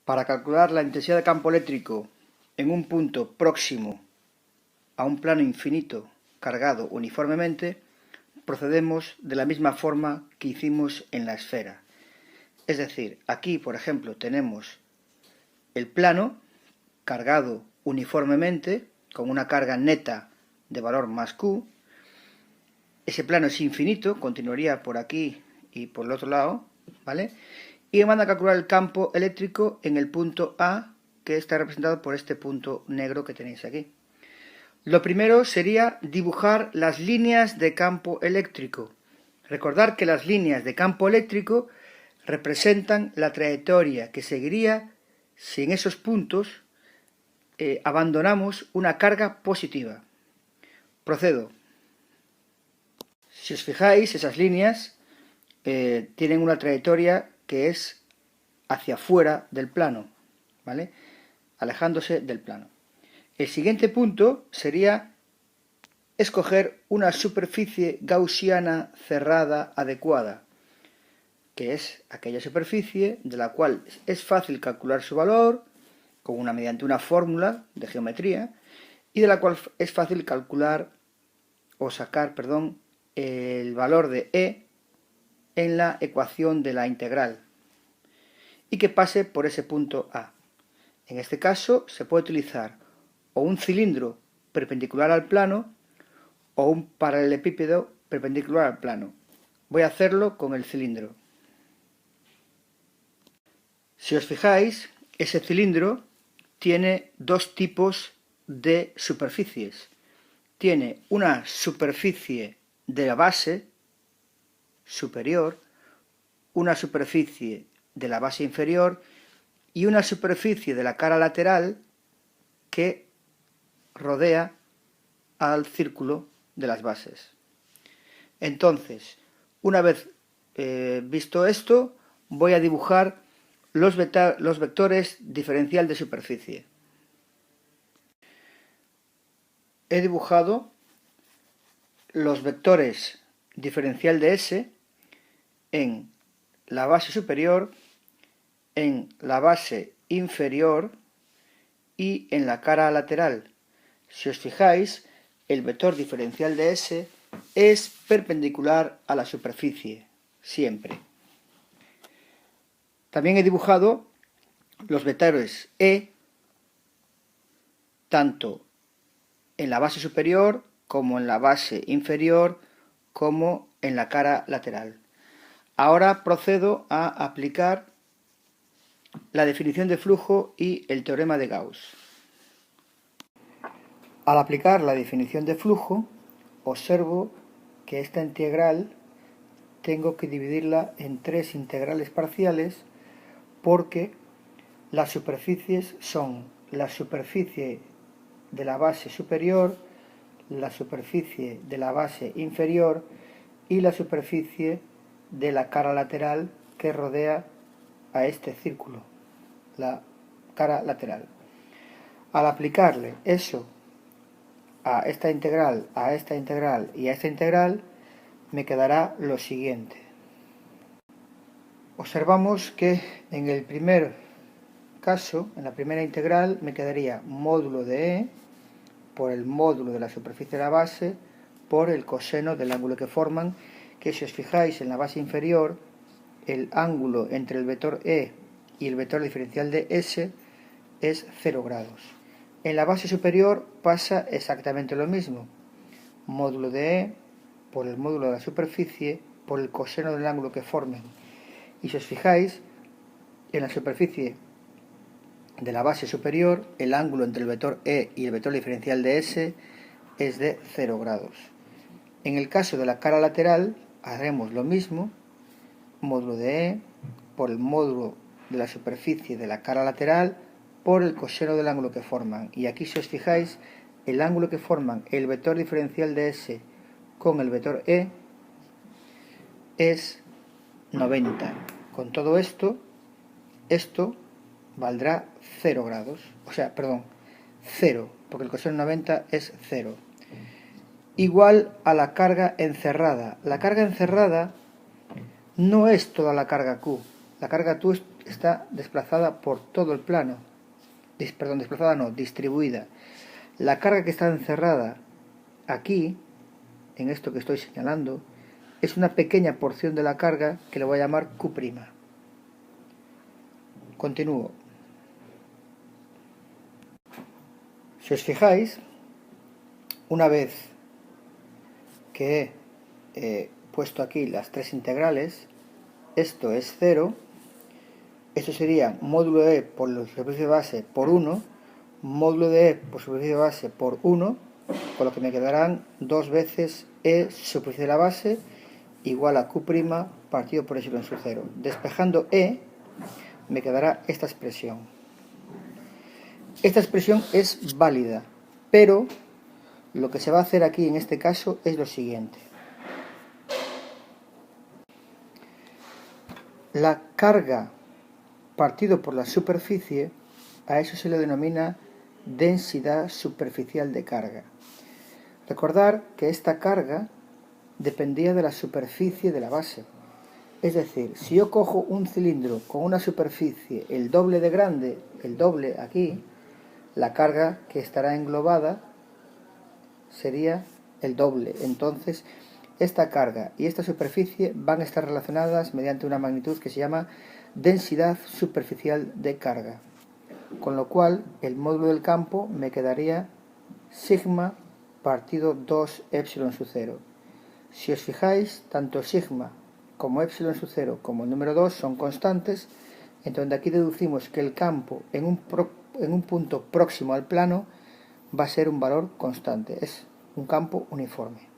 Para calcular la intensidad de campo eléctrico en un punto próximo a un plano infinito cargado uniformemente, procedemos de la misma forma que hicimos en la esfera. Es decir, aquí, por ejemplo, tenemos el plano cargado uniformemente con una carga neta de valor más Q. Ese plano es infinito, continuaría por aquí y por el otro lado, ¿vale? Y me manda a calcular el campo eléctrico en el punto A, que está representado por este punto negro que tenéis aquí. Lo primero sería dibujar las líneas de campo eléctrico. Recordar que las líneas de campo eléctrico representan la trayectoria que seguiría si en esos puntos abandonamos una carga positiva. Procedo. Si os fijáis, esas líneas tienen una trayectoria que es hacia fuera del plano, ¿vale? Alejándose del plano. El siguiente punto sería escoger una superficie gaussiana cerrada adecuada, que es aquella superficie de la cual es fácil calcular su valor mediante una fórmula de geometría y de la cual es fácil calcular o sacar, el valor de E en la ecuación de la integral y que pase por ese punto A. En este caso se puede utilizar o un cilindro perpendicular al plano o un paralelepípedo perpendicular al plano. Voy a hacerlo con el cilindro. Si os fijáis, ese cilindro tiene dos tipos de superficies. Tiene una superficie de la base superior, una superficie de la base inferior y una superficie de la cara lateral que rodea al círculo de las bases. Entonces, una vez visto esto, voy a dibujar los vectores diferencial de superficie. He dibujado los vectores diferencial de S en la base superior, en la base inferior y en la cara lateral. Si os fijáis, el vector diferencial de S es perpendicular a la superficie, siempre. También he dibujado los vectores E, tanto en la base superior como en la base inferior, como en la cara lateral. Ahora procedo a aplicar la definición de flujo y el teorema de Gauss. Al aplicar la definición de flujo, observo que esta integral tengo que dividirla en tres integrales parciales porque las superficies son la superficie de la base superior, la superficie de la base inferior y la superficie de la cara lateral que rodea a este círculo, la cara lateral. Al aplicarle eso a esta integral y a esta integral, me quedará lo siguiente. Observamos que en el primer caso, en la primera integral, me quedaría módulo de E por el módulo de la superficie de la base por el coseno del ángulo que forman, que si os fijáis en la base inferior, el ángulo entre el vector E y el vector diferencial de S es 0 grados. En la base superior pasa exactamente lo mismo. Módulo de E por el módulo de la superficie por el coseno del ángulo que formen. Y si os fijáis, en la superficie de la base superior, el ángulo entre el vector E y el vector diferencial de S es de 0 grados. En el caso de la cara lateral, haremos lo mismo. Módulo de E por el módulo de la superficie de la cara lateral por el coseno del ángulo que forman. Y aquí, si os fijáis, el ángulo que forman el vector diferencial de S con el vector E es 90. Con todo esto valdrá 0 grados. O sea, perdón, 0, porque el coseno 90 es 0. Igual a la carga encerrada. La carga encerrada no es toda la carga Q. La carga está desplazada por todo el plano. Perdón, desplazada no, distribuida. La carga que está encerrada aquí, en esto que estoy señalando, es una pequeña porción de la carga que le voy a llamar Q'. Continúo. Si os fijáis, una vez que he puesto aquí las tres integrales, esto es 0, esto sería módulo de E por la superficie de base por 1, módulo de E por superficie de base por 1, con lo que me quedarán 2 veces E superficie de la base igual a Q' partido por epsilon sub 0. Despejando E, me quedará esta expresión. Esta expresión es válida, pero lo que se va a hacer aquí en este caso es lo siguiente. La carga partido por la superficie, a eso se le denomina densidad superficial de carga. Recordar que esta carga dependía de la superficie de la base. Es decir, si yo cojo un cilindro con una superficie el doble de grande, el doble aquí, la carga que estará englobada sería el doble. Entonces, esta carga y esta superficie van a estar relacionadas mediante una magnitud que se llama densidad superficial de carga. Con lo cual, el módulo del campo me quedaría sigma partido 2 epsilon sub 0. Si os fijáis, tanto sigma como epsilon sub 0 como el número 2 son constantes, entonces de aquí deducimos que el campo en un punto próximo al plano va a ser un valor constante, es un campo uniforme.